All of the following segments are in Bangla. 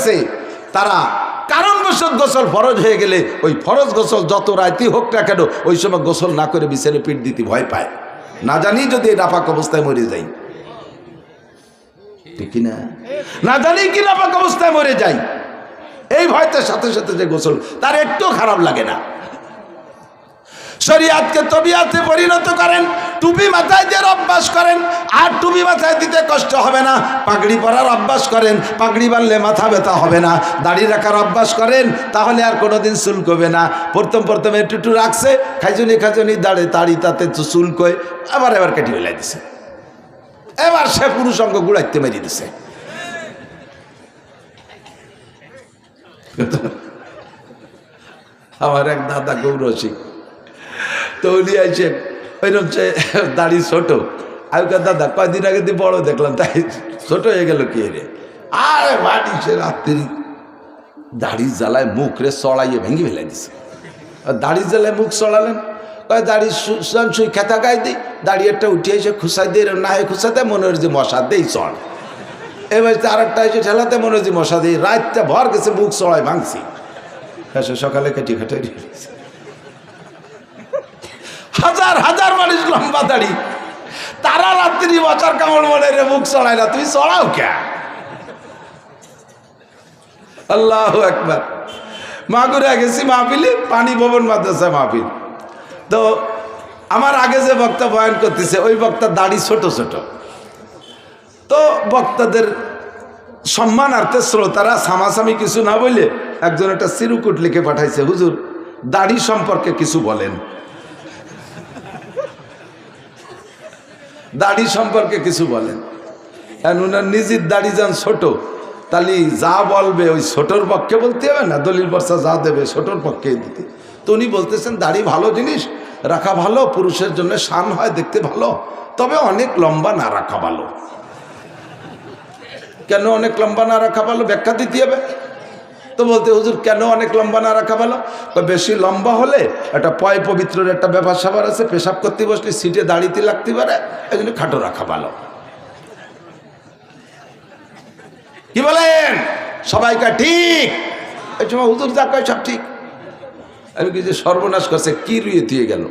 গেছে, তারা কারণবশত গোসল ফরজ হয়ে গেলে ওই ফরজ গোসল যত রাইতি হোক না কেন ওই সময় গোসল না করে বিছানে পিঠ দিতে ভয় পায়, না জানি যদি নাপাক অবস্থায় মরে যাই, ঠিক কিনা? না জানি কি নাপাক অবস্থায় মরে যাই, এই ভয়তে সাথে সাথে যে গোসল তার একটু খারাপ লাগে না। শরীয়তকে তবিয়াতে পরিণত করেন, টুপি মাথায় দিয়ে অভ্যাস করেন, আর টুপি মাথায় দিতে কষ্ট হবে না। পাগড়ি পরার অভ্যাস করেন, পাগড়ি বানলে মাথা ব্যথা হবে না। দাড়ি রাখার অভ্যাস করেন, তাহলে আর কোনোদিন চুলকবে না। প্রথম একটু রাখছে, খাইজনি দাড়ি তাতে চুলকয়, এবার কেটে ফেলাই দিছে, এবার সে পুরুষ অঙ্গ গুড়াইতে মেরে দিছে। আমার এক দাদা গৌরসিক তো উনি আইছে, ওইরকম দাড়ি ছোট, আগেকার দাদা কয়দিন আগে দিয়ে বড় দেখলাম, তাই ছোট হয়ে গেল কি রে? আরে বাড়ি সে রাত্রি দাড়ি জ্বালায় মুখ রে চড়াইয়ে ভেঙে ফেলাই দিছে। দাড়ি জ্বালায় মুখ চড়ালেন, দাড়ি সুই খেতা গায়ে দিই, দাড়ি একটা উঠিয়ে এসে খুসাই দিয়ে না হয় খুসাতে মনে হয় যে মশা দেই চড়, এবার আর একটা এসে ঠেলাতে মনে হয় যে মশা দিই, রাতটা ভর গেছে মুখ চড়াই ভাঙছি, সকালে কেটে খেটে হাজার হাজার মানুষ লম্বা দাড়ি, তারা রাত্রি বছর কামড় মনে রে মুখ চড়ায় না, তুমি চড়াও কে? আল্লাহু আকবার। মাগুরে গেছি মাহফিলে, পানি ভবন মাদ্রাসা মাহফিল, তো আমার আগে যে বক্তা বয়ান করতেছে ওই বক্তার দাড়ি ছোট ছোট, তো বক্তাদের সম্মানার্থে শ্রোতারা সামাসামি কিছু না বলে একজন একটা চিরকুট লিখে পাঠাইছে, হুজুর দাড়ি সম্পর্কে কিছু বলেন, দাড়ি সম্পর্কে কিছু বলেন। উনার নিজের দাড়ি যান ছোট, তাহলে যা বলবে ওই ছোটর পক্ষে বলতে হবে না, দলিল বর্ষা যা দেবে ছোটর পক্ষে দিতে। তো উনি বলতেছেন দাড়ি ভালো জিনিস, রাখা ভালো, পুরুষের জন্য শান হয়, দেখতে ভালো, তবে অনেক লম্বা না রাখা ভালো। কেন অনেক লম্বা না রাখা ভালো ব্যাখ্যা দিতে হবে। তো বলতে হুজুর কেন অনেক লম্বা না রাখা ভালো? বেশি লম্বা হলে একটা পয় পবিত্রের একটা ব্যাপার স্যাপার আছে, পেশাব করতে বসলে সিটে দাঁড়িতে লাগতে পারে, এই জন্য খাটো রাখা ভালো। কি বলেন সবাইকে? ঠিক। এই সময় হুজুর যা কয় সব ঠিক। আমি কি যে সর্বনাশ করছে, কি রুয়ে দিয়ে গেল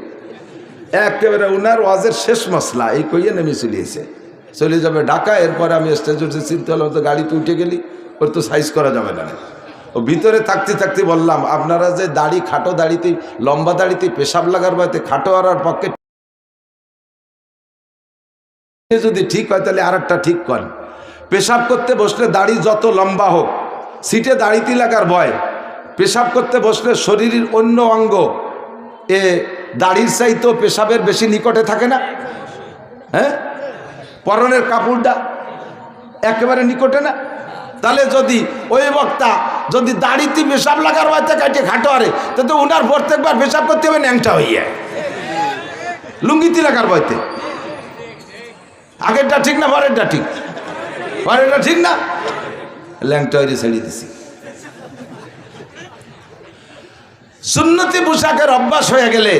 একেবারে উনার ওয়াজের শেষ মশলা এই কইয়ে নেমে চলে যাবে ঢাকা। এরপরে আমি স্টেজ উঠে চিনতে হলাম, তো গাড়িতে উঠে গেলি, ওর তো সাইজ করা যাবে না। ও ভিতরে থাকতে থাকতে বললাম, আপনারা যে দাড়ি খাটো দাড়িতে লম্বা দাড়িতে পেশাব লাগার বাড়িতে খাটো আর পক্ষে যদি ঠিক হয় তাহলে আর একটা ঠিক করেন। পেশাব করতে বসলে দাড়ি যত লম্বা হোক, সিটে দাড়িতে লাগার ভয়। পেশাব করতে বসলে শরীরের অন্য অঙ্গ এ দাড়ির চাইতো পেশাবের বেশি নিকটে থাকে না? হ্যাঁ, পরনের কাপড়টা একেবারে নিকটে না? তাহলে যদি ওই বক্তা যদি দাড়িতে পেশাব লাগার বাড়িতে কাটে খাটো আরে, তো উনার প্রত্যেকবার পেশাব করতে হবে ন্যাংটা হইয়া লুঙ্গিতে লাগার বাড়িতে। আগেরটা ঠিক না পরেরটা ঠিক? পরেরটা ঠিক না, ল্যাংটা হইরে ছেড়ে দিছি। সুন্নতি পোশাকের অভ্যাস হয়ে গেলে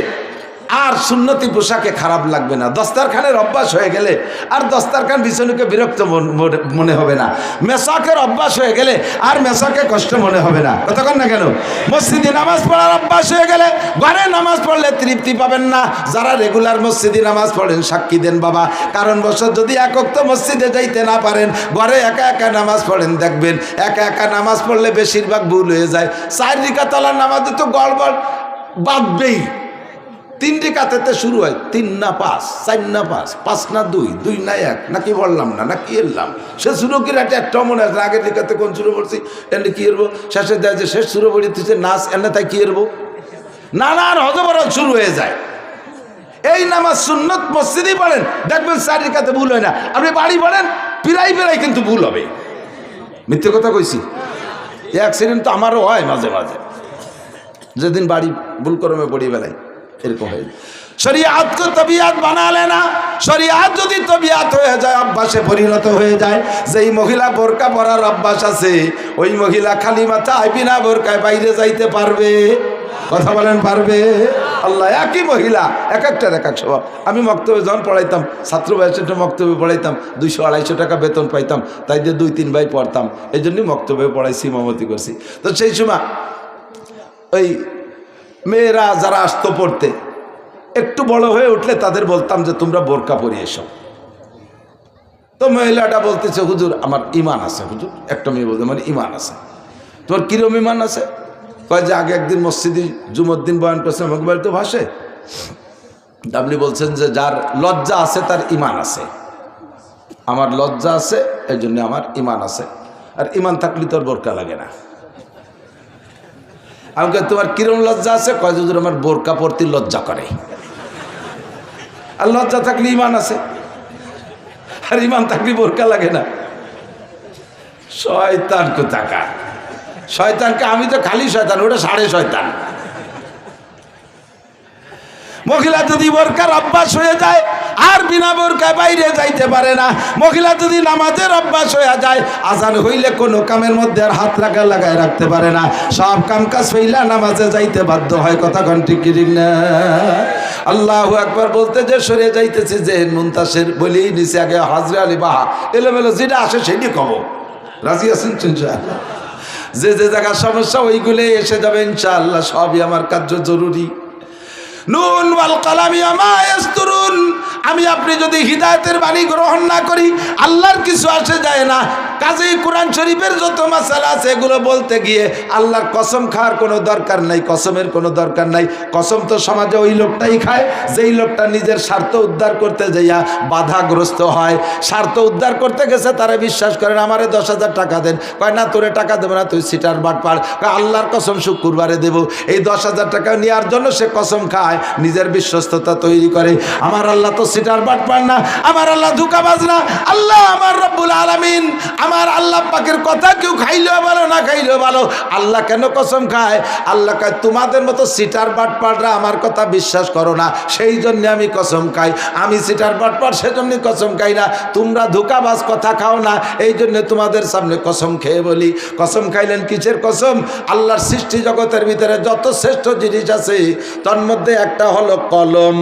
আর সুন্নতি পোশাকে খারাপ লাগবে না। দস্তারখানের অভ্যাস হয়ে গেলে আর দস্তারখান বিছানুকে বিরক্ত মনে হবে না। মেসাকের অভ্যাস হয়ে গেলে আর মেসাকে কষ্ট মনে হবে না। কতক্ষণ না কেন? মসজিদে নামাজ পড়ার অভ্যাস হয়ে গেলে ঘরে নামাজ পড়লে তৃপ্তি পাবেন না। যারা রেগুলার মসজিদে নামাজ পড়েন সাক্ষী দেন বাবা, কারণবশত যদি একক তো মসজিদে যাইতে না পারেন, ঘরে একা একা নামাজ পড়েন, দেখবেন একা একা নামাজ পড়লে বেশিরভাগ ভুল হয়ে যায়। 4 রাকাতের নামাজে তো গড়বড় বাঁধবেই। 3 রাকাতে শুরু হয় 3 না 5, 4 না 5, 5 না 2, 2 না 1, নাকি বললাম না নাকি এলাম। সে শুরু কি একটা মনে আছে আগের দিকাতে কোন শুরু করছি এনে কি এরবো, শেষে দেয় যে শেষ শুরু করেছে নাচ এনে তাই কি এরবো, নানান হজবরল শুরু হয়ে যায়। এই নামাজ সুন্নত মসজিদেই পড়েন, দেখবেন 4 রাকাতে ভুল হয় না। আপনি বাড়ি পড়েন পিরাই কিন্তু ভুল হবে। মিথ্যে কথা কইছি? অ্যাক্সিডেন্ট তো আমারও হয় মাঝে মাঝে, যেদিন বাড়ি ভুল করমে পড়ি বেলায় এরকম হয়। শরিয়াতকে তবিয়াত বানালে না। শরিয়াত যদি তবিয়াত হয়ে যায়, অভ্যাসে পরিণত হয়ে যায়, যেই মহিলা বোরকা পরার অভ্যাস আছে ওই মহিলা খালি মাথায় বিনা বোরকায় বাইরে যাইতে পারবে? কথা বলেন পারবে? আল্লাহ একই মহিলা এক একটার এক এক স্বভাব। আমি মক্তব্যে যখন পড়াইতাম, ছাত্র বয়সে মক্তব্যে পড়াইতাম, 200-250 টাকা বেতন পাইতাম, তাই দিয়ে 2-3 ভাই পড়তাম, এই জন্যই মক্তব্যে পড়াইছি, ইমামতি করছি। তো সেই সময় ওই মেয়েরা যারা আসতো পড়তে, একটু বড় হয়ে উঠলে তাদের বলতাম যে তোমরা বোরকা পরে এসো। তো মহিলাটা বলতেছে হুজুর আমার ইমান আছে। হুজুর একটা মেয়ে বলতে আমার ইমান আছে। তোমার কিরম ইমান আছে? কয় যে আগে একদিন মসজিদে জুমার দিন বয়ান করছেন, আমাকে বাড়িতে ভাসে। আপনি বলছেন যে যার লজ্জা আছে তার ইমান আছে। আমার লজ্জা আছে, এই জন্য আমার ইমান আছে। আর ইমান থাকলে তোর বোরকা লাগে না। আমাকে তোমার কিরম লজ্জা আছে? কয় হুজুর আমার বোরকা পরতে লজ্জা করে। আর লজ্জা থাকলে ইমান আছে, আর ইমান থাকলে বোরকা লাগে না। শয়তান কোথাকার! শয়তানকে আমি তো খালি শয়তান, ওটা সাড়ে শয়তান। মহিলা যদি বোরকার অভ্যাস হয়ে যায় আর বিনা বোরকায় বাইরে যাইতে পারে না, মহিলা যদি নামাজের অভ্যাস হয়ে যায়, আজান হইলে কোনো কামের মধ্যে আর হাত লাগায় রাখতে পারে না, সব কাম কাজ হইলা নামাজে যাইতে বাধ্য হয়। কথা কোন ঠিক ঠিক না? আল্লাহু আকবার বলতে যে সরে যাইতেছে যে মুনতাসির বলেই নিচে আগে হাজরে আলী বাহা এলোমেলো যেটা আসে সেটি কব। রাজি আছেন ইনশাআল্লাহ? যে যে জায়গার সমস্যা ওইগুলো এসে যাবে ইনশাআল্লাহ। সবই আমার কার্য জরুরি। নুন ওয়াল কালামি ওয়া ইয়াসতুরুন। আমি আপনি যদি হিদায়াতের বাণী গ্রহণ না করি, আল্লাহর কিছু আসে যায় না। কাজেই কোরআন শরীফের যত মাসালা আছে এগুলো বলতে গিয়ে আল্লাহর কসম খাওয়ার কোনো দরকার নাই, কসমের কোনো দরকার নাই। কসম তো সমাজে ওই লোকটাই খায় যেই লোকটা নিজের স্বার্থ উদ্ধার করতে যাইয়া বাধাগ্রস্ত হয়। স্বার্থ উদ্ধার করতে গেছে, তারা বিশ্বাস করেন আমারে 10,000 টাকা দেন। কয় না তোরে টাকা দেবো না, তুই সিটার বাটপার। কয় আল্লাহর কসম শুক্রবারে দেব। এই 10,000 টাকা নেওয়ার জন্য সে কসম খায়, নিজের বিশ্বস্ততা তৈরি করে। আমার আল্লাহ তো সিটার বাটপার না, আমার আল্লাহ ধোঁকাবাজ না। আল্লাহ আমার রব্বুল আলামিন, আমার আল্লাহ পাকের কথা কেউ খাইলেও ভালো না খাইলেও ভালো। আল্লাহ কেন কসম খায়? আল্লাহ কয় তোমাদের মতো সিটার বাটপাররা আমার কথা বিশ্বাস করো না, সেই জন্য আমি কসম খাই। আমি সিটার বাটপার সেজন্য কসম খাই না। তোমরা ধোঁকাবাজ, কথা খাও না, এই জন্য তোমাদের সামনে কসম খেয়ে বলি। কসম খাইলেন কিসের কসম? আল্লাহর সৃষ্টি জগতের ভিতরে যত শ্রেষ্ঠ জিনিস আছে তার মধ্যে একটা হলো কলম।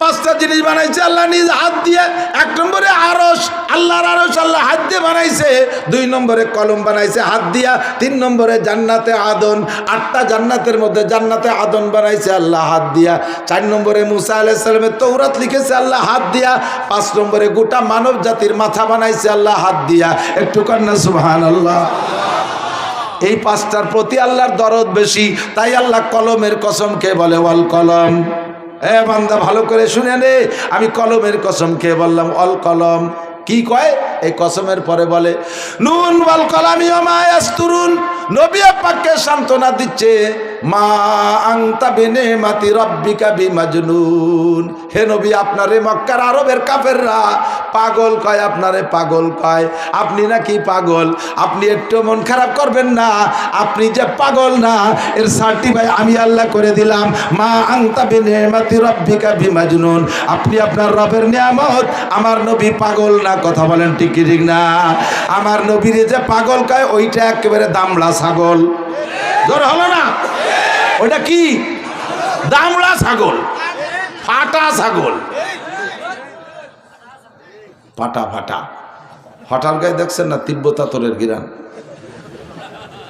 5টা জিনিস বানাইছে আল্লাহ নিজ হাত দিয়ে। 1 নম্বরে আরশ, আল্লাহর আরশ আল্লাহ হাত দিয়ে বানাইছে। 2 নম্বরে কলম বানাইছে হাত দিয়া। 3 নম্বরে জান্নাতে আদন। 8টা জান্নাতের মধ্যে জান্নাতে আদন বানাইছে আল্লাহ হাত দিয়া। 4 নম্বরে মুসা আলাইহিস সালামের তৌরাত লিখেছে আল্লাহ হাত দিয়া। 5 নম্বরে গোটা মানব জাতির মাথা বানাইছে আল্লাহ হাত দিয়া। একটু কন্যা সুবহানাল্লাহ। এই 5টার প্রতি আল্লাহর দরদ বেশি, তাই আল্লাহ কলমের কসম কে বলে ওয়াল কলম। বান্দা ভালো করে শুনে নে, আমি কলমের কসম খেয়ে বললাম অল কলম। কি কয়? এই কসমের পরে বলে নুন ওয়াল কলামি ওয়া মা ইয়াসতুরুন। নবী পাককে সান্ত্বনা দিচ্ছে, মা আনতা বিনিমাতি রাব্বিকা বিমাজনুন। হে নবী, আপনারে মক্কার আরবের কাফেররা পাগল কয়, আপনারে পাগল কয়। আপনি নাকি পাগল? আপনি একটু মন খারাপ করবেন না, আপনি যে পাগল না এর সার্টিফাই আমি আল্লাহ করে দিলাম। মা আনতা বিনিমাতি রাব্বিকা বিমাজনুন। আপনি আপনার রবের নিয়ামত, আমার নবী পাগল না। কথা বলেন ঠিক কি ঠিক না? আমার নবীরে যে পাগল কয় ওইটা একেবারে দামড়া ছাগল। জোর হলো না? ওইটা কি? দামড়া ছাগল, ফাটা ছাগল। ফাটা ফাটা ফাটার গায়ে দেখছেন না তিব্বতা তোরের গিরান।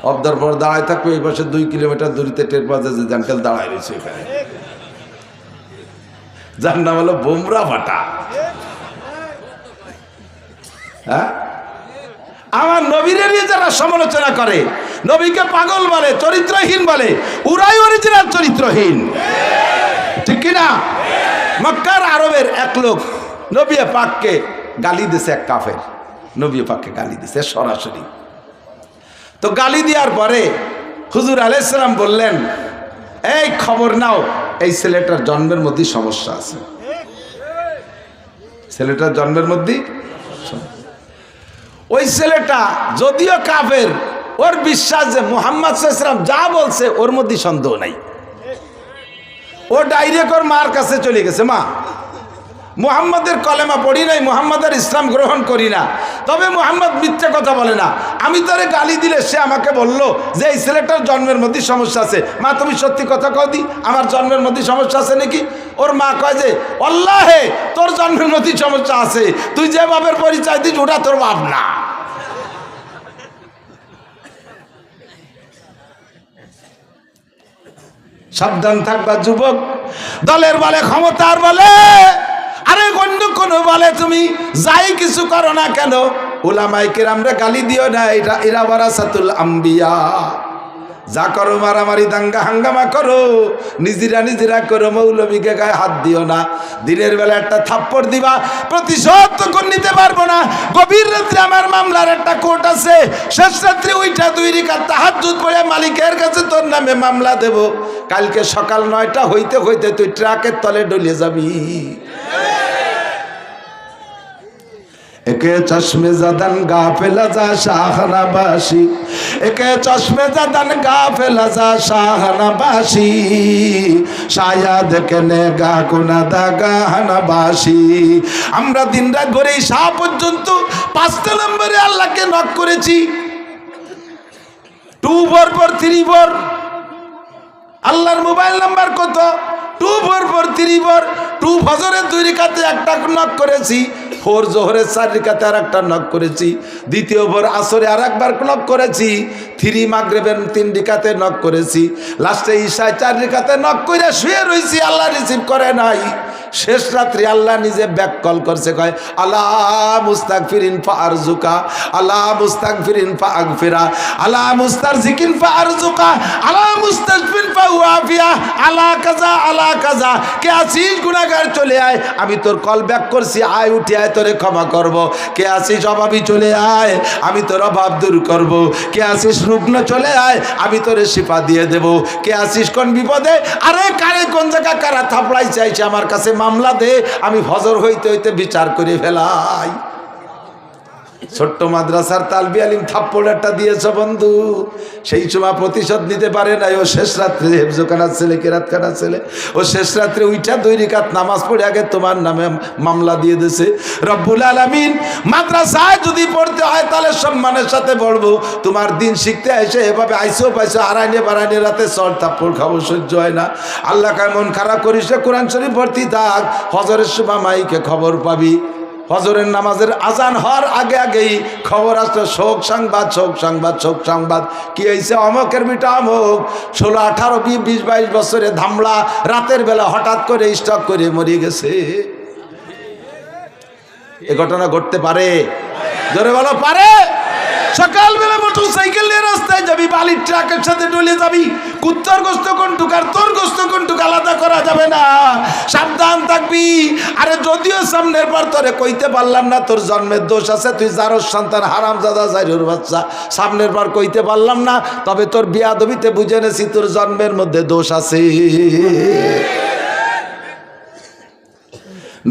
অবদার পর দাঁড়ায় থাকবে, এই পাশে 2 কিলোমিটার দূরিতে টের পাওয়া যে জানকেল দাঁড়ায় রয়েছে এখানে, যার নাম হলো বোমরা ফাটা। হ্যাঁ, আমার নবীরে নিয়ে যারা সমালোচনা করে, নবীকে পাগল বলে, চরিত্রহীন বলে, ওরাই অরিজিনাল চরিত্রহীন। ঠিক কিনা? মক্কার আরবের এক লোক নবী পাককে গালি দিছে, এক কাফের নবী পাককে গালি দিছে সরাসরি। তো গালি দেওয়ার পরে হুজুর আলাইহিস সালাম বললেন, এই খবর নাও, এই ছেলেটার জন্মের মধ্যে সমস্যা আছে। ছেলেটার জন্মের মধ্যে ওই ছেলেটা যদিও কাফের, ওর বিশ্বাস যে মুহাম্মদ সাল্লাল্লাহু আলাইহি ওয়াসাল্লাম যা বলছে ওর মধ্যে সন্দেহ নাই। ও ডাইরেক্ট ওর মার কাছে চলে গেছে, মুহাম্মাদের কলেমা পড়ি নাই, মুহাম্মাদের ইসলাম গ্রহণ করি না, তবে মুহাম্মদ মিথ্যা কথা বলে না। আমি তারে গালি দিলে সে আমাকে বলল যে এই ছেলেটার জন্মের মধ্যে সমস্যা আছে। মা তুমি সত্যি কথা কও দি, আমার জন্মের মধ্যে সমস্যা আছে নাকি? ওর মা কয় যে আল্লাহে তোর জন্মের মধ্যে সমস্যা আছে, তুই যে বাপের পরিচয় দিস ওটা তোর বাপ না। সাবধান থাকবা যুবক, দলের বলে ক্ষমতার বলে আরে অন্য কোন বলে তুমি যাই কিছু করো না কেন, উলামায়ে কেরামরা গালি দিও না, এরা ওয়ারাসাতুল আম্বিয়া। যা করো মারামারি দাঙ্গা হাঙ্গামা করো, নিজেরা করো, মৌলবীকে গায়ে হাত দিও না। দিনের বেলা একটা থাপ্পড় দিবা, প্রতিশোধ তখন নিতে পারবো না। গভীর রাত্রে আমার মামলার একটা কোর্ট আছে, শেষ রাত্রে ওইটা 2 রাকাত তাহাজ্জুদ পড়ে মালিকের কাছে তোর নামে মামলা দেব। কালকে সকাল 9টা হইতে হইতে তুই ট্রাকের তলে ডলিয়ে যাবি। একে চশমে জাদান গাফেলা যা শাহনাবাসী, একে চশমে জাদান গাফেলা যা শাহনাবাসী, শায়াদ কেনে গা কোনা দাগা হানাবাসী। আমরা দিনরাত ভরে শাহ পর্যন্ত 5টা নম্বরে আল্লাহকে নক করেছি। 24434 আল্লাহর মোবাইল নাম্বার কত? 24434। 2 ফজরের 2 রাকাতে একটা নক করেছি, 4 জোহরের 4 রাকাতে আর একটা নক করেছি, দ্বিতীয় ভোর আসরে আর একবার নক করেছি, 3 মাগরিবের 3 রাকাতে নক করেছি, লাস্টে ঈশায় 4 রাকাতে নক করে শুয়ে রইছি, আল্লাহ রিসিভ করে নাই। শেষ রাত্রি আল্লাহ নিজে ব্যাক কল করছে, কয় আলা মুস্তাগফিরিন ফারজুকা, আলা মুস্তাগফিরিন ফাগফিরা, আলা মুস্তারজিকিন ফারজুকা, আলা মুস্তাগফির ফাওয়াফিয়া, আলা কাজা আলা কাজা। কে আছিস গুনাহগার চলে আয়, আমি তোর কল ব্যাক করছি, আয় উঠে আয় তোরে ক্ষমা করব। কে আছিস অভাবী চলে আয়, আমি তোর অভাব দূর করব। কে আছিস রুগ্ন চলে আয়, আমি তোরে শিফা দিয়ে দেব। কে আছিস কোন বিপদে, আরে কারে কোন জায়গা কারা থাপড়াই চাইছে আমার কাছে মামলা দে, আমি ফজর হইতে হইতে বিচার করে ফেলাই। ছোট্ট মাদ্রাসার তালবি আলিম থাপ্পড় একটা দিয়েছ বন্ধু, সেই সময় প্রতিশোধ নিতে পারে নাই। ও শেষ রাত্রে হেফজোখানার ছেলে, কেরাতখানার ছেলে, ও শেষ রাত্রে উইটা 2 রাকাত নামাজ পড়ে আগে তোমার নামে মামলা দিয়ে দিয়েছে। রব্বুল আলামিন মাদ্রাসায় যদি পড়তে হয় তাহলে সম্মানের সাথে পড়বো। তোমার দিন শিখতে এসে এভাবে আইসো পাইসো আড়াইনে বাড়াইনে রাতে চল থাপ্পড় খাবো, সহ্য হয় না। আল্লাহ কায় মন খারাপ করিস, কোরআন শরীফ ভর্তি থাক, ফজরের সময় মাইকে খবর পাবি। ফজরের নামাজের আজান হওয়ার আগে আগেই খবর আসতো, শোক সংবাদ, শোক সংবাদ, শোক সংবাদ। কি হয়েছে? অমকের বিটা অমক 16, 18, 20, 22 বছরে ধামলা, রাতের বেলা হঠাৎ করে স্ট্রোক করে মরে গেছে। এ ঘটনা ঘটতে পারে? জোরে বলো পারে? সকালবেলা মোটরসাইকেল নিয়ে রাস্তায় যাবি, বালির ট্রাকের সাথে ডলে যাবি, কুত্তার গোস্ত কোনটুক আর তোর গোস্ত কোনটুক আলাদা করা যাবে না, সাবধান থাকবি। আরে যদিও সামনের পর তোরে কইতে পারলাম না তোর জন্মের দোষ আছে, তুই জারোর সন্তান হারামজাদা জাইরুর বাচ্চা, সামনের পর কইতে পারলাম না, তবে তোর বিয়াদবিতে বুঝে নেছি তোর জন্মের মধ্যে দোষ আছে।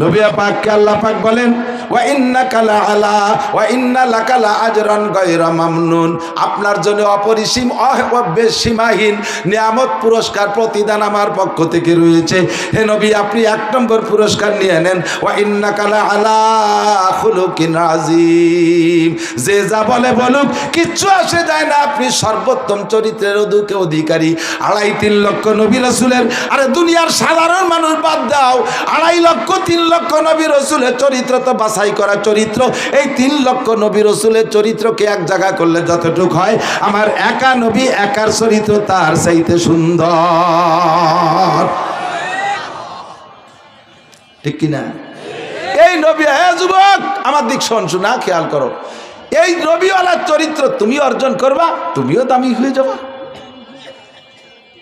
নবী পাককে আল্লাহ পাক বলেন ওয়া ইন্নাকা লাআলা ওয়া ইন্না লাকা লাআজরান গায়রা মামনুন, আপনার জন্য অপরিসীম সীমাহীন নিয়ামত পুরস্কার প্রতিদান আমার পক্ষ থেকে রয়েছে। হে নবী আপনি 1 নম্বর পুরস্কার নিয়ে নেন, ওয়া ইন্নাকা লাআলা খুলুকিন আযীম। যে যা বলে বলুক কিচ্ছু আসে যায় না, আপনি সর্বোত্তম চরিত্রের অধিকারী। 2.5-3 লক্ষ নবী রাসূলের, আরে দুনিয়ার সাধারণ মানুষ বাদ দাও, 2.5 লক্ষ 3 লক্ষ নবী রাসূলের চরিত্র তো বাছাই করা চরিত্র। এই 3 লক্ষ নবী রাসূলের চরিত্রকে এক জায়গা করলে যতটুক হয়, আমার একা নবী একার চরিত্র তার চাইতে সুন্দর। ঠিক কিনা? এই নবী, হ্যাঁ যুবক আমার দিক শোনা খেয়াল করো, এই নবীওয়ালার চরিত্র তুমি অর্জন করবা, তুমিও দামি হয়ে যাবা।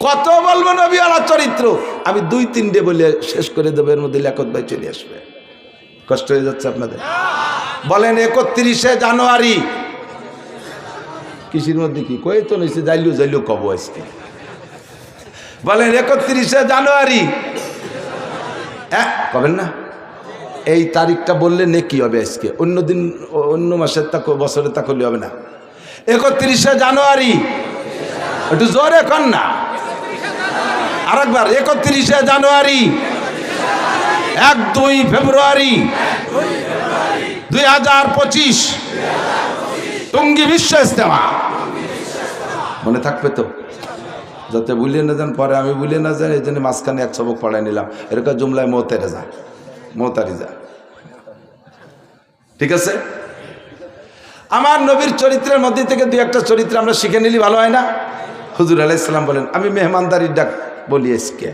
কত বলবো নবীওয়ালার চরিত্র, আমি 2-3টে বলে শেষ করে দেবো, এর মধ্যে লেখক ভাই চলে আসবে। কষ্ট হয়ে যাচ্ছে আপনাদের? বলেন 31শে জানুয়ারি কৃষির মধ্যে কি কয়ে তো নিচে যাইলু কব আজকে। বলেন 31শে জানুয়ারি, কবেন না? এই তারিখটা বললে নেকি হবে আজকে, অন্য দিন অন্য মাসের তা বছরের তা করলে হবে না। 31শে জানুয়ারি, একটু জোরে কর না, আরেকবার 31শে জানুয়ারি। 1-2 ফেব্রুয়ারি 2025 টঙ্গী বিশ্ব ইজতেমা। মনে থাকবে তো? যাতে ভুলিয়ে না যান, পরে আমি ভুলিয়ে না যান, এই জন্য মাঝখানে এক সবক পড়াই নিলাম। এরকম জুমলায় মোতারিজা। ঠিক আছে? আমার নবীর চরিত্রের মধ্যে থেকে 2-1টা চরিত্র আমরা শিখে নিলি ভালো হয় না? হুজুর আলাইহিস সালাম বলেন, আমি মেহমানদারির ডাক বলি আজকে,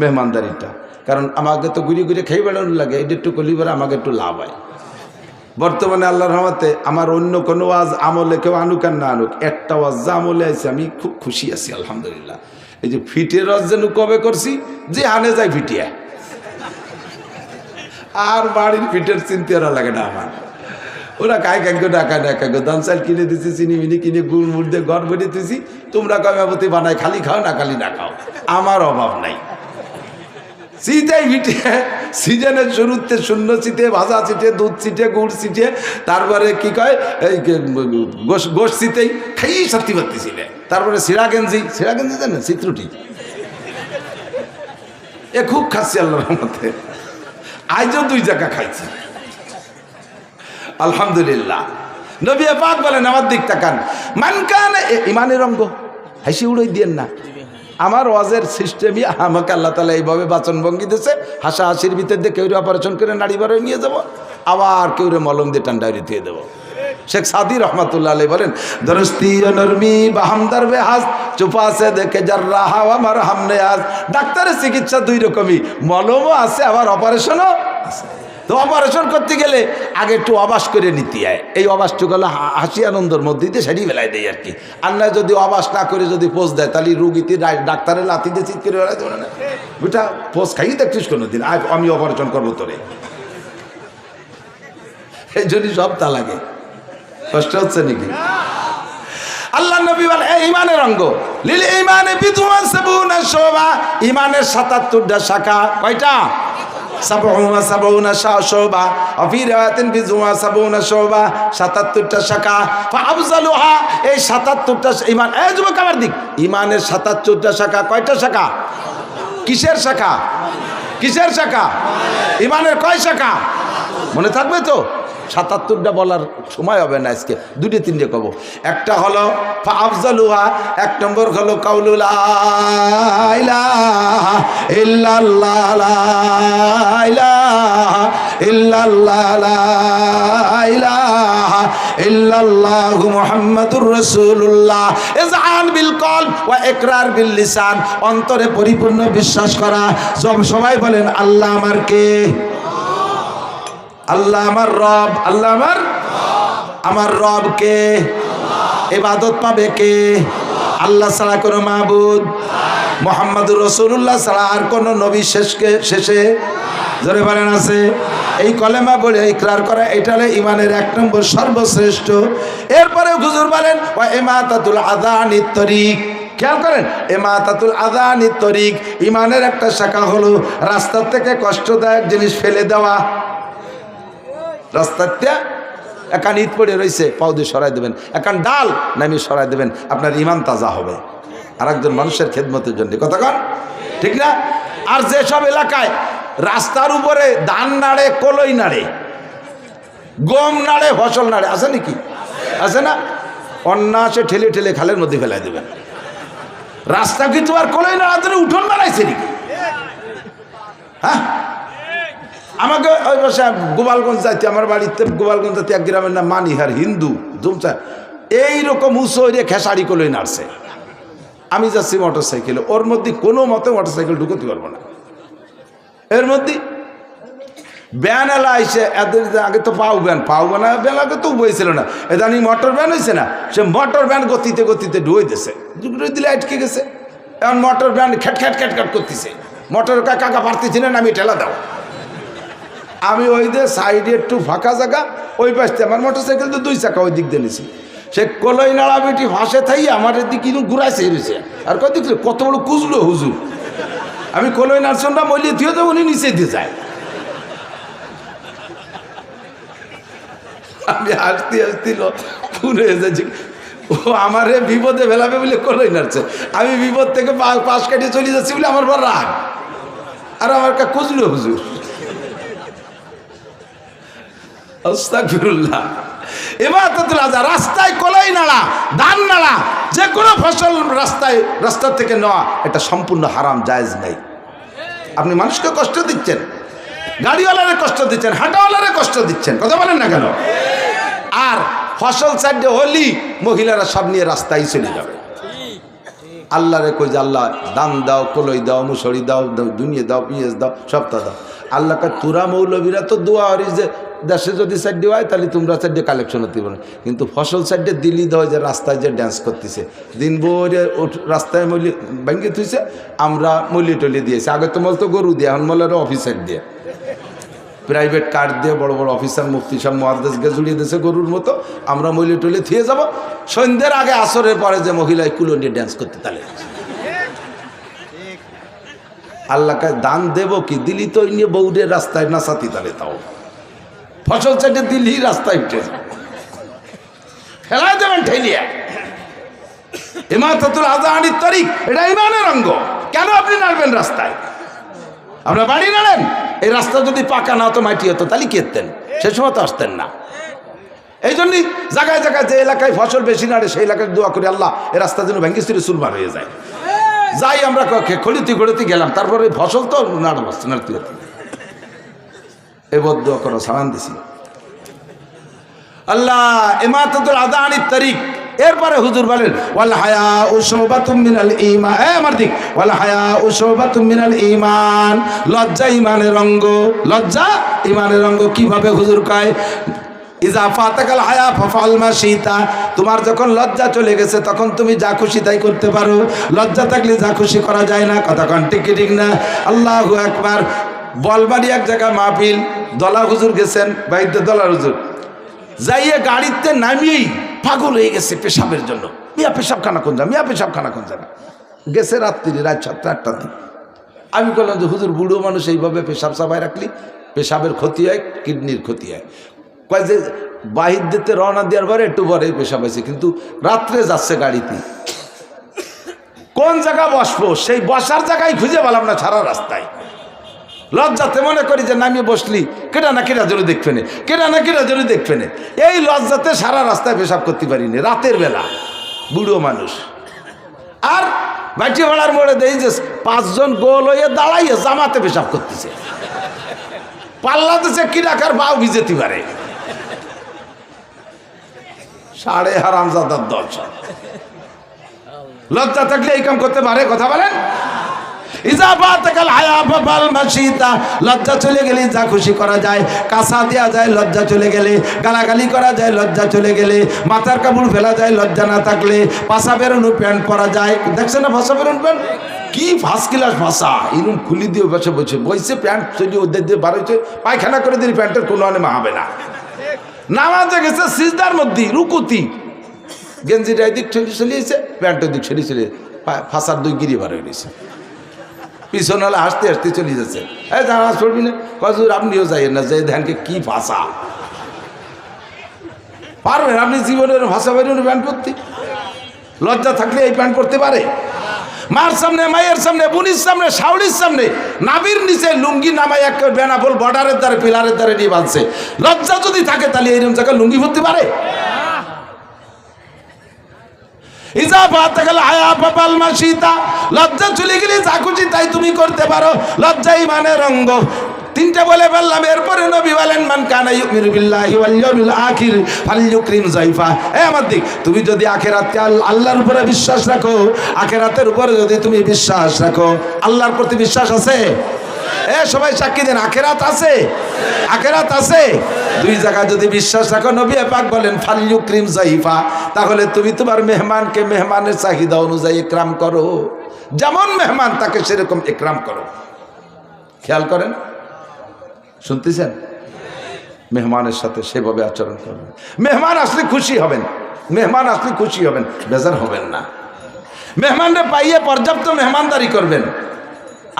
মেহমানদারিটা, কারণ আমাকে তো ঘুরে ঘুরে খেয়ে বেড়ানোর লাগে, এটা একটু করলি পরে আমাকে একটু লাভ হয়। বর্তমানে আল্লাহর রহমতে আমার অন্য কোনো ওয়াজ আমলে কেউ আনুক আর না আনুক, একটা ওয়াজ যা আমলে আছে আমি খুব খুশি আছি আলহামদুলিল্লাহ। এই যে ফিটের ওয়াজ যেন কবে করছি, যে হানে যায় ফিটিয়া, আর বাড়ির ফিটের চিন্তা লাগে না আমার। ওরা কায় কাকে ডাকা ডাকা দান চাল কিনে দিছি, চিনি মিনি কিনে গুড় মুড় দিয়ে ঘর ভরে দিছি, তোমরা কমাবতী বানায় খালি খাও না খালি না খাও, আমার অভাব নাই। শীতেই ভিটে সিজনের শুরুতে শূন্য ছিটে, ভাজা ছিটে, দুধ ছিটে, গুড় ছিটে, তারপরে কি কয় এই গোশ ছিটেই খাই সত্যি পারতেছিলে। তারপরে সিরা গেঞ্জি জানেন, চিত্রটি এ খুব খাচ্ছি আল্লাহর রহমতে, আজও 2 জায়গা খাইছি আলহামদুলিল্লাহ। নবী পাক বলেন, আমার দিক তাকান, মান কানা ইমানের অঙ্গ, হাসি উড়াই দিয়েন না। আমার ওয়াজের সিস্টেমই আমাকে আল্লাহ তাআলা এইভাবে বাচনভঙ্গি দিয়েছে, হাসা হাসির ভিতর দিয়ে কেউ অপারেশন করে নাড়ি বাড়ি নিয়ে যাব, আবার কেউ মলম দিয়ে ঠান্ডায় দিয়ে দেবো। শেখ সাদি রহমাতুল্লাহ আলাইহি বলেন, দরস্তি নরমি বাহামদার বেহাজ চুপা সে দেখে যার রাহা আমার হামনে আজ। ডাক্তারের চিকিৎসা 2 রকমই, মলমও আছে আবার অপারেশনও আছে। তো অপারেশন করতে গেলে আগে একটু অবাস করে নিতে হয়, এই অবাসটুকু হলো হাসি আনন্দের মধ্যে দিয়ে সেটি বেলায় দেয় আর কি। আর না যদি অবাস না করে যদি পোষ দেয়, তাহলে রুগীতে ডাক্তারের লাথি দিয়ে চিৎ করে বেড়াতে পারে না, ওইটা পোষ খাইয়ে দেখছিস কোনো দিন, আমি অপারেশন করবো তোরে, এই জন্য সব তা লাগে। কষ্ট হচ্ছে নাকি? আল্লাহ নবী বলেন, এই ইমানের অঙ্গ, লিল ইমানে বিদুমান সাবুনা শোভা, ইমানের 77টা শাখা। কয়টা? 77 শোভা, অফি রিওয়ায়াতিন বিদুমা 70 শোভা, 77টা শাখা। ফাআফজালুহা, এই 77টা ইমান, এই যুবক আমার দিক, ইমানের 77টা শাখা। কয়টা শাখা? কিসের শাখা? কিসের শাখা? ইমানের কয় শাখা? মনে থাকবে তো? 77টা বলার সময় হবে না আজকে, 2-3টে কব। একটা হলো ফাআফজালুহা, 1 নম্বর হলো কাউলু লা ইলাহা ইল্লাল্লাহ, লা ইলাহা ইল্লাল্লাহ, লা ইলাহা ইল্লাল্লাহু মুহাম্মাদুর রাসূলুল্লাহ। ইযআন বিল কলব ওয়া ইকরার বিল লিসান, অন্তরে পরিপূর্ণ বিশ্বাস করা। সবাই বলেন, আল্লাহ আমার কে? আল্লাহ আমার রব। আল্লাহ আমার রব কে? ইবাদত পাবে কে? আল্লাহ ছাড়া কোনো মাবুদ, মুহাম্মাদুর রাসূলুল্লাহ ছাড়া আর কোনো নবী শেষে জোরে বলেন আছে? এই কলেমা বলে ইকরার করা, এটা হলো ইমানের 1 নম্বর সর্বশ্রেষ্ঠ। এরপরে হুজুর বলেন, ওয়া ইমাতাতুল আযানিত তরিক। খেয়াল করেন, ইমাতাতুল আযানিত তরিক, ইমানের একটা শাখা হলো রাস্তা থেকে কষ্টদায়ক জিনিস ফেলে দেওয়া। রাস্তাতে একান ইট পড়ে রয়েছে, পাও দিয়ে সরাই দেবেন, একান ডাল নামিয়ে সরাই দেবেন, আপনার ইমান তাজা হবে আর একজন মানুষের খেদমতের জন্য। কথা কন ঠিক না? আর যেসব এলাকায় রাস্তার উপরে ধান নাড়ে, কলই নাড়ে, গম নাড়ে, ফসল নাড়ে, আছে নাকি? আছে না? অন্যাসে ঠেলে ঠেলে খালের মধ্যে ফেলাই দেবেন। রাস্তা কিন্তু আর কলই নাড়া ধরে উঠোন বানাইছে নাকি? হ্যাঁ, আমাকে ওই বসে গোপালগঞ্জ যাইতে, আমার বাড়িতে গোপালগঞ্জ যাতে এক গ্রামের নাম মানিহার, হিন্দু জুমচা, এইরকম উঁচু হয়ে খেসারি কলই নাড়ছে। আমি যাচ্ছি মোটর সাইকেলে, ওর মধ্যে কোনো মতে মোটর সাইকেল ঢুকতে পারবো না। এর মধ্যে ব্যান এলা আইসে, এদের আগে তো পাও ব্যান ব্যান আগে তো বইছিল না, এদানি মোটর ব্যান হয়েছে না, সে মোটর ব্যান গতিতে গতিতে ডুয়ে দিছে, ডুয়ে দিলে আটকে গেছে। এখন মোটর ব্যান খ্যাট খ্যাট খ্যাট খ্যাট করতেছে, মোটর কাকা পারতেছি না, আমি ঠেলা দাও। আমি ওই দিয়ে সাইডে একটু ফাঁকা জায়গা, ওই পাশে আমার মোটর সাইকেল তো 2 চাকা ওই দিক দিয়ে নিছি, সে কলই নাড়া বেটি ফাঁসে থাই আমার দিকে ঘুরাইছে হেরেছে। আর কয় দেখলে কত বড় কুজলো হুজুর, আমি কলই নাড়ছনটা মলিয়ে দিয়ে যাবো, উনি নিচে দিয়ে যায়। আমি হাসতে হাসছিল পুরে এসেছি, ও আমার বিপদে ফেলাবে বলে কলই নাড়ছে, আমি বিপদ থেকে পাশ কাটিয়ে চলে যাচ্ছি বলে আমার বড় রাগ, আর আমার কুজলো হুজুর। আস্তাগফিরুল্লাহ। ইমাতাতুল আযা, রাস্তায় কলাই নাড়া, ধান নাড়া, যে কোনো ফসল রাস্তা থেকে নেওয়া, এটা সম্পূর্ণ হারাম, জায়েজ নাই। আপনি মানুষকে কষ্ট দিচ্ছেন, গাড়িওয়ালারে কষ্ট দিচ্ছেন, হাঁটাওয়ালারে কষ্ট দিচ্ছেন, কথা বলেন না কেন? আর ফসল সাইডে হলি মহিলারা সব নিয়ে রাস্তায় চলে যাবে। আল্লাহরে কই যে আল্লাহ দান দাও, কলই দাও, মুসড়ি দাও, দুনিয়া দাও, পিঁয়াজ দাও, সবটা দাও। আল্লাহ কা তুরা মৌলবীরা তো দোয়া হরি যে দেশে যদি সাইডে হয় তাহলে তোমরা সাইডে কালেকশন হতে পারো, কিন্তু ফসল সাইডে দিল্লি দেওয়া যে রাস্তায় যে ড্যান্স করতেছে, দিন ভোরে রাস্তায় মলি ভেঙে থুইছে, আমরা মলি টলি দিয়েছি। আগে তো মল তো গরু দিয়ে, এখন মলের অফিসার দিয়ে, প্রাইভেট কার দিয়ে বড় বড় অফিসার মুফতি সব মহাদেশকে জুড়িয়ে দিয়েছে গরুর মতো। আমরা মলি টলি থুয়ে যাব, সন্ধ্যের আগে আসরের পরে যে মহিলায় কুলো নিয়ে ড্যান্স করতে তাহলে আল্লাহকে দান দেব কি? দিলি তো নিয়ে বৌরের রাস্তায় নাচাতি তালে, তাও ফসল চাইতে দিলি রাস্তায় উঠে ফেলাই দেবেন ঠেলিয়া। ইমাতাতুল আযানির তারিক, এটা ইমানের অঙ্গ। কেন আপনি নাড়বেন রাস্তায়? আপনার বাড়ি নাড়েন, এই রাস্তা যদি পাকা না হতো, মাটি হতো, তাহলে কেতেন, সে সময় তো আসতেন না। এই জন্যই জায়গায় জায়গায় যে এলাকায় ফসল বেশি নাড়ে সেই এলাকায় দোয়া করি, আল্লাহ এই রাস্তা যেন ভেঙ্গি স্থিরে চুরমার হয়ে যায়। যাই আমরা খড়িতে গেলাম, তারপরে ফসল তো নাড়তে হতো, এবার দোয়া করো, সালাম দিছি আল্লাহ। ইমাতাতুল আযানির তারিক। এরপরে হুজুর বলেন ওয়াল হায়াউ শুবাতুম মিনাল ঈমান। আমার দিক, ওয়াল হায়াউ শুবাতুম মিনাল ঈমান, লজ্জা ঈমানের অঙ্গ। লজ্জা ঈমানের অঙ্গ কিভাবে হুজুর কয়? ইজা ফাতাকাল হায়া ফাফআল মা শিতা, তোমার যখন লজ্জা চলে গেছে তখন তুমি যা খুশি তাই করতে পারো। লজ্জা থাকলে যা খুশি করা যায় না, কথা কোন ঠিক ঠিক না? আল্লাহু আকবার। বলবাড়ি এক জায়গায় মাহফিল, দলা হুজুর গেছেন, বাইদ্য দলা হুজুর যাইয়ে গাড়িতে নামিয়েই পাগল হয়ে গেছে পেশাবের জন্য। মিয়া পেশাবখানা কোন জায়গা, মিয়া পেশাবখানা কোন জায়গা? গেছে রাত্রি, রাত 7-8টার দিন। আমি বললাম যে হুজুর, বুড়ো মানুষ এইভাবে পেশাব চাপায় রাখলি পেশাবের ক্ষতি হয়, কিডনির ক্ষতি হয়। কয় যে বাহির দিতে রওনা দেওয়ার পরে একটু পরে পেশাব হয়েছে, কিন্তু রাত্রে যাচ্ছে গাড়িতে, কোন জায়গা বসবো সেই বসার জায়গায় খুঁজে পেলাম না সারা রাস্তায়। লজ্জাতে মনে করি যে নামিয়ে বসলি কেটা না কেটা জন্য দেখবে না, কেটা না কেটা জন্য দেখবে না, এই লজ্জাতে সারা রাস্তায় পেশাব করতে পারিনি রাতের বেলা, বুড়ো মানুষ। আর বাটি ভাড়ার মোড়ে দেই যে 5 জন গোল হয়ে দাঁড়াইয়ে জামাতে পেশাব করতেছে, পাল্লাতেছে কি রাখার বাউ ভিজেতে পারে। সাড়ে হারামজাদার দল। লজ্জা থাকলে এই কাম করতে পারে, কথা বলেন? লজ্জা চলে গেলে যা খুশি করা যায়, কাঁচা দেওয়া যায় লজ্জা চলে গেলে, গালাগালি করা যায় লজ্জা চলে গেলে, মাথার কাপড় ফেলা যায় লজ্জা না থাকলে, পাশা বেরোনো প্যান্ট পরা যায়। দেখছেন না ভাষা বেরোন প্যান্ট কি ফার্স্ট ক্লাস ভাষা, এরকম খুলি দিয়ে বসে বসে বইছে প্যান্ট চলি ওদের দিয়ে বার হয়েছে, পায়খানা করে দিলে প্যান্টের কোনো আনে মাহাবে না। নামাজে গেছে সিজদার মধ্যে রুকুতি, গেঞ্জিটা এদিক ঠেলে চলিয়েছে, প্যান্টের দিক ছেড়ে চলে ফাঁসার 2 গিরি বার হয়ে গেছে, পিছন হলে হাসতে হাসতে চলে যাচ্ছে। এই জানা চলবি না, কজুর আপনিও যাইয়েন না, যে ধ্যানকে কি ভাষা পারবেন আপনি জীবনের ভাষা বেরোন প্যান্ট পরতে? লজ্জা থাকলে এই প্যান্ট পরতে পারে? মার সামনে, মায়ের সামনে, বোনির সামনে, শাওড়ির সামনে, নাবির নিচে লুঙ্গি নামাই এক বেনাফল বর্ডারের দ্বারে পিলারের দ্বারে নিয়ে বাঁধছে। লজ্জা যদি থাকে তাহলে এইরকম জায়গায় লুঙ্গি পরতে পারে? লজ্জা চলে গেলে যা খুশি তাই তুমি করতে পারো, লজ্জা ঈমানের অঙ্গ। 3টে বলে বললাম। এরপরে নবী বলেন মান কানা ইউমিনু বিল্লাহি ওয়াল ইয়াউমিল আখির ফালইউকরিম যায়ফা। আমার দিক, তুমি যদি আখিরাতে আল্লাহর উপরে বিশ্বাস রাখো, আখিরাতের উপরে যদি তুমি বিশ্বাস রাখো, আল্লাহর প্রতি বিশ্বাস আছে? সবাই সাক্ষী দেন, আখিরাত আছে, আখিরাত আছে। 2 জায়গায় যদি বিশ্বাস রাখো, নবী পাক বলেন ফালইউকরিম যায়ফা, তাহলে তুমি তোমার মেহমানকে মেহমানের চাহিদা অনুযায়ী ইকরাম করো, যেমন মেহমান তাকে সেরকম ইকরাম করো। খেয়াল করেন, শুনতেছেন? মেহমানের সাথে সেভাবে আচরণ করবেন। মেহমান আসলে খুশি হবেন, মেহমান আসলে খুশি হবেন, বেজার হবেন না। মেহমানরে পাইয়ে পর্যাপ্ত মেহমানদারি করবেন।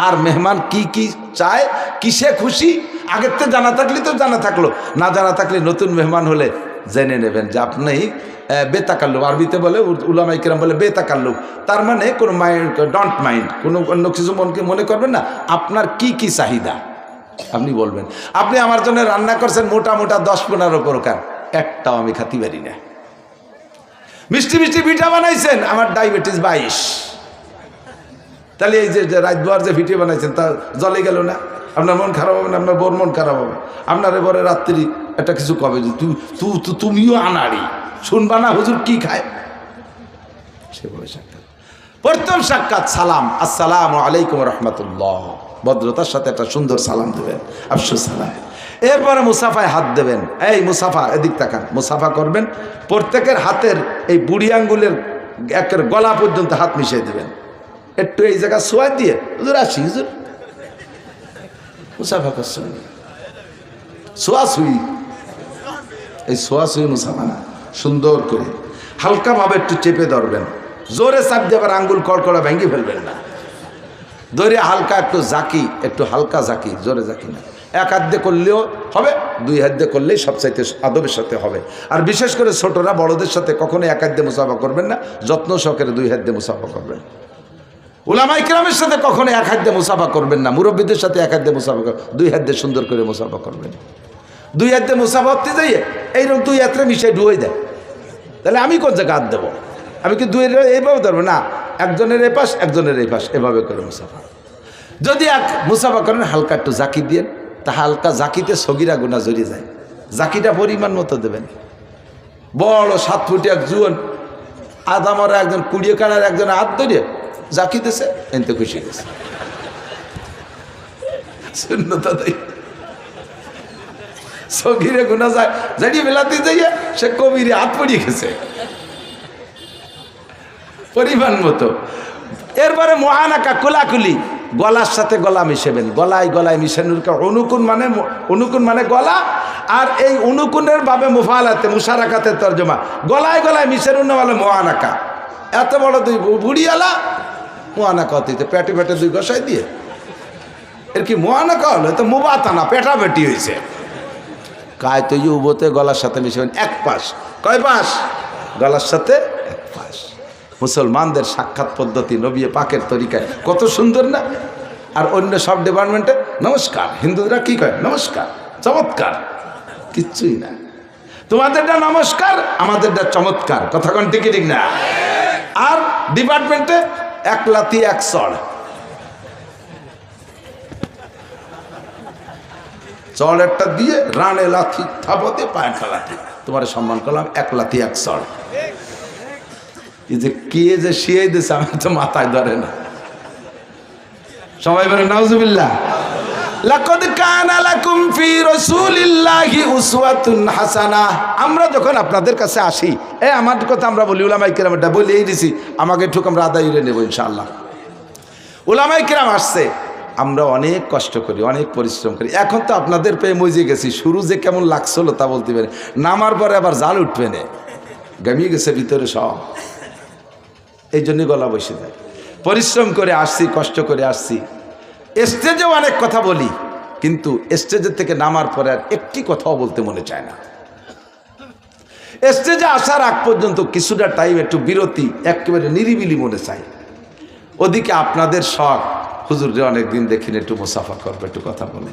আর মেহমান কি কি চায়, কিসে খুশি, আগের তো জানা থাকলে তো জানা থাকলো, না জানা থাকলে নতুন মেহমান হলে জেনে নেবেন যে আপনি বেতাকাল্লুক, আরবিতে বলে উলামায়ে কেরাম বলে বেতাকাল্লুক, তার মানে কোনো মাইন্ড, ডোন্ট মাইন্ড, কোনো অন্য কিছু মনে করবেন না, আপনার কি কি চাহিদা আপনি বলবেন আপনি আমার জন্য রান্না করছেন মোটা মোটা 10-15 প্রকার, একটাও আমি খাতি পারি না। মিষ্টি মিষ্টি পিঠা বানাইছেন, আমার ডায়াবেটিস 22। তাহলে এই যে রাতভর যে পিঠে বানাইছেন তা জলে গেল না? আপনার মন খারাপ হবে না? আপনার বোর মন খারাপ হবে? আপনার এবারে রাত্রি একটা কিছু কবে যে তুমিও আনাড়ি, শুনবা না হুজুর কি খায়? সে বলে সাক্ষাৎ, প্রথম সাক্ষাৎ সালাম, আসসালামু আলাইকুম রহমতুল্লাহ, ভদ্রতার সাথে একটা সুন্দর সালাম দেবেন, আফসুস সালাম। এরপরে মুসাফায় হাত দেবেন, এই মুসাফা, এদিক তাকান, মুসাফা করবেন। প্রত্যেকের হাতের এই বুড়ি আঙ্গুলের একের গলা পর্যন্ত হাত মিশিয়ে দেবেন। একটু এই জায়গা সোয়া দিয়ে হুজুর আসি, হুজুর মুসাফা করছেন, সোয়াশুই, এই সোয়াশুই মুসাফা না, সুন্দর করে হালকাভাবে একটু চেপে ধরবেন, জোরে চাপ দিয়ে আবার আঙ্গুল কড়কড়া ভেঙে ফেলবেন না, ধরে হালকা একটু জাকি, একটু হালকা জাকি, জোরে জাকি না। এক হাত দিয়ে করলেও হবে, 2 হাত দিয়ে করলেই সবচাইতে আদবের সাথে হবে। আর বিশেষ করে ছোটরা বড়দের সাথে কখনো এক হাত দিয়ে মুসাফা করবেন না, যত্ন সহকারে 2 হাত দিয়ে মুসাফা করবেন। উলামা ইকরামের সাথে কখনো এক হাত দিয়ে মুসাফা করবেন না, মুরব্বীদের সাথে এক হাত দিয়ে মুসাফা করবেন, 2 হাত দিয়ে সুন্দর করে মুসাফা করবেন। 2 হাত দিয়ে মুসাফা করতে যাইয়ে এইরকম 2 হাতে মিশাই ডুয়ে দেয়, তাহলে আমি কোন জায়গায় হাত দেবো? আমি কি 2 এইভাবে ধরবো না, একজনের এই পাশ একজনের এই পাশ, এভাবে করে মুসাফা। যদি এক মুসাফা করেন হালকা একটু জাকি দিয়ে, তা হালকা জাকিতে সগিরা গুণা জড়িয়ে যায়, জাকিটা পরিমাণ মতো দেবেন। বড় 7 ফুট এক জুয়ান আদামরা একজন 20 কানার একজন হাত ধরিয়ে জাকি দিছে, এনতে খুশি গেছে, শূন্যতা দেয়, সগিরে গুণা যায় জাড়িয়ে বেলাতে যাইয়া সে কবিরে হাত পড়িয়ে গেছে পরিমাণ মতো। এরপরে মহানাকা কোলাকুলি, গলার সাথে গলা মিশাবেন, গলায় গলায় মিশানোর অনুকুন মানে গলা, আর এই অনুকুনের ভাবে মুফালাতে মুশারাকাতে তর্জমা, গলায় গলায় মিশানোর না বলে মহানাকা। এত বড় 2 বুড়িয়ালা মহানাকা হতে পেটে পেটে 2 গসাই দিয়ে, এর কি মহানাকা হলো? তো মুবাতানা, পেটা পেটি হয়েছে। কায় তো উবতে গলার সাথে মিশাবেন, এক পাশ, কয় পাশ? গলার সাথে এক পাশ। মুসলমানদের সাক্ষাৎ পদ্ধতি নবী পাকের তরিকায় কত সুন্দর না? আর অন্য সব ডিপার্টমেন্টে নমস্কার, হিন্দুরা কি কয়? নমস্কার, চমৎকার, কিচ্ছুই না। তোমাদেরটা নমস্কার, আমাদেরটা চমৎকার, কথা কোন ঠিক ঠিক না? আর ডিপার্টমেন্টে 1 লাথি 1 চড়, চড় একটা দিয়ে রানে লাথি থাপতে পায়ে লাথি, তোমার সম্মান করলাম, 1 লাথি 1 চড়। এই যে কে যে শিয়ে দিয়েছে আমি তো মাথায় ধরে না। সবাই বলে নাউজুবিল্লাহ। লাকাদ কানা লাকুম ফি রাসূলিল্লাহি উসওয়াতুন হাসানাহ। আমরা যখন আপনাদের কাছে আসি, আমার কথা আমরা বলি, উলামায়ে কেরামটা বলি এই দিছি, আমাকে ঠুক আমরা আদায় করে নেব ইনশাআল্লাহ। উলামায়ে কেরাম আসছে, আমরা অনেক কষ্ট করি, অনেক পরিশ্রম করি। এখন তো আপনাদের পেয়ে মজে গেছি, শুরু যে কেমন লাগছিল তা বলতে পারে, নামার পরে আবার জাল উঠবে না, গামিয়ে গেছে ভিতরে সব, এই জন্যই গলা বসে যায়। পরিশ্রম করে আসছি, কষ্ট করে আসছি। স্টেজেও অনেক কথা বলি, কিন্তু স্টেজের থেকে নামার পরে আর একটি কথাও বলতে মনে চায় না। স্টেজে আসার আগ পর্যন্ত কিছুটা টাইম একটু বিরতি, একেবারে নিরিবিলি মনে চাই। ওদিকে আপনাদের শখ, হুজুরে অনেকদিন দেখিনি, একটু মুসাফা করবো, একটু কথা বলে।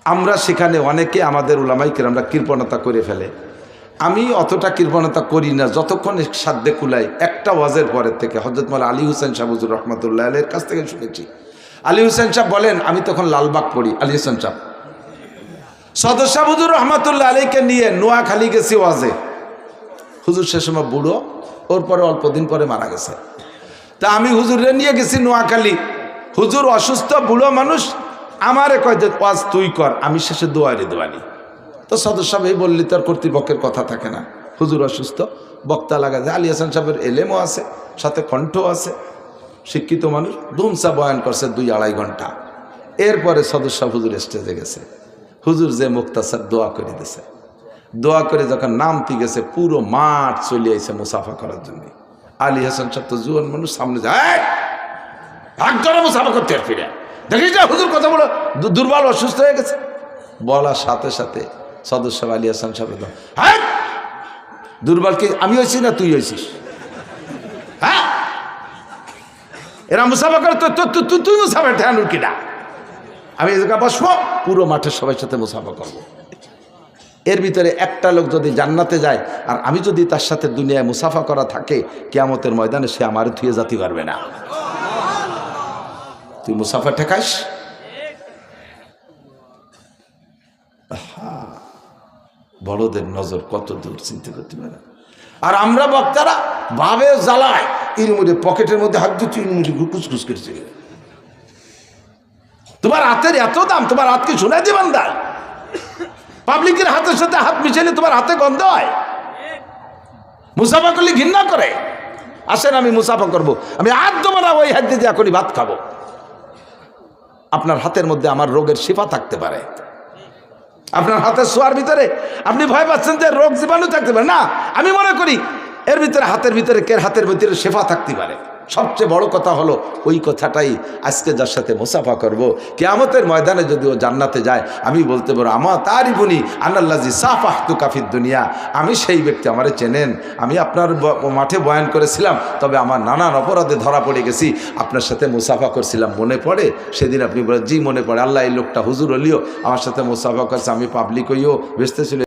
আমরা সেখানে অনেকে আমাদের উলামায়ে কেরামরা কৃপণতা করে ফেলে। আমি অতটা কৃপণতা করি না, যতক্ষণ সাধ্যে কুলাই। একটা ওয়াজের পরের থেকে হযরত মাওলানা আলী হোসেন সাহেব হুজুর রহমাতুল্লাহ আলাইহির কাছ থেকে শুনেছি। আলী হোসেন সাহেব বলেন, আমি তখন লালবাগ পড়ি, আলী হোসেন সাহেব সদর সাহেব হুজুর রহমাতুল্লাহ আলাইহিকে নিয়ে নোয়াখালী গেছি ওয়াজে। হুজুর সে সময় বুড়ো, ওর পরে অল্প দিন পরে মারা গেছে। তা আমি হুজুরে নিয়ে গেছি নোয়াখালী, হুজুর অসুস্থ বুড়ো মানুষ, আমারে কয় যে ওয়াজ তুই কর, আমি শেষে দোয়ারে দেওয়ানি। তো সদর সাহেব এই বললি তার কর্তৃপক্ষের কথা থাকে না, হুজুর অসুস্থ, বক্তা লাগা যায়। আলী হাসান সাহেবের এলেমও আছে, সাথে কণ্ঠ আছে, শিক্ষিত মানুষ, ধুমসা বয়ান করছে 2-2.5 ঘন্টা। এরপরে সদর সাহেব হুজুর স্টেজে গেছে, হুজুর যে মুক্তাসার দোয়া করে দিয়েছে, দোয়া করে যখন নামতে গেছে পুরো মাঠ চলে আইছে মুসাফা করার জন্য। আলী হাসান সাহেব তো জুয়ান মানুষ, সামনে যায় একজনে মুসাফা করতে ফিরে দেখিস না হুজুর কথা বলো দুর্বল অসুস্থ হয়ে গেছে। বলার সাথে সাথে সদর সাহেব আলী হাসান সাহেব, হ্যাঁ দুর্বল কি আমি হয়েছি না তুই হয়েছিস? হ্যাঁ এরা মুসাফা করে, তুই মুসাফা ঠেয়ানুর কিনা? আমি এই জায়গায় বসবো, পুরো মাঠের সবার সাথে মুসাফা করব। এর ভিতরে একটা লোক যদি জান্নাতে যায় আর আমি যদি তার সাথে দুনিয়ায় মুসাফা করা থাকে, কিয়ামতের ময়দানে সে আমার ধুয়ে যেতে পারবে না। তুই মুসাফা ঠেকাইস। বড়দের নজর কত দূর চিন্তা করতে পারে। আর আমরা বক্তারা ভাবে জ্বালায়, এর মধ্যে পকেটের মধ্যে হাত দিচ্ছি, এর মধ্যে কুচকুচ করছে। তোমার হাতের এত দাম, তোমার হাত কি শোনায় দিবেন দা? পাবলিকের হাতের সাথে হাত মিশাইলে তোমার হাতে গন্ধ হয়। মুসাফা করলে ঘৃণা করে। আসেন আমি মুসাফা করব, আমি হাত দেবো না, ওই হাত দিয়ে এখনই ভাত খাবো। আপনার হাতের মধ্যে আমার রোগের শিফা থাকতে পারে। আপনার হাতের ছোঁয়ার ভিতরে আপনি ভয় পাচ্ছেন যে রোগ জীবাণু থাকতে পারে না, আমি মনে করি এর ভিতরে হাতের ভিতরে হাতের ভিতরে শেফা থাকতে পারে। সবচেয়ে বড় কথা হলো ওই কথাটাই আজকে যার সাথে মুসাফা করব, কিয়ামতের ময়দানে যদি ও জান্নাতে যায়, আমি বলতে পারবো আমা তারিফুনি আনাল্লাজি সাফাহতু কাফিদ দুনিয়া, আমি সেই ব্যক্তি, আমারে চেনেন, আমি আপনার মাঠে বয়ান করেছিলাম, তবে আমার নানান অপরাধে ধরা পড়ে গেছি, আপনার সাথে মুসাফা করছিলাম, মনে পড়ে? সেদিন আপনি বলেন জি মনে পড়ে, আল্লাহ এই লোকটা হুজুর হলিও আমার সাথে মুসাফা করছে, আমি পাবলিক হইও বেচতেছিল।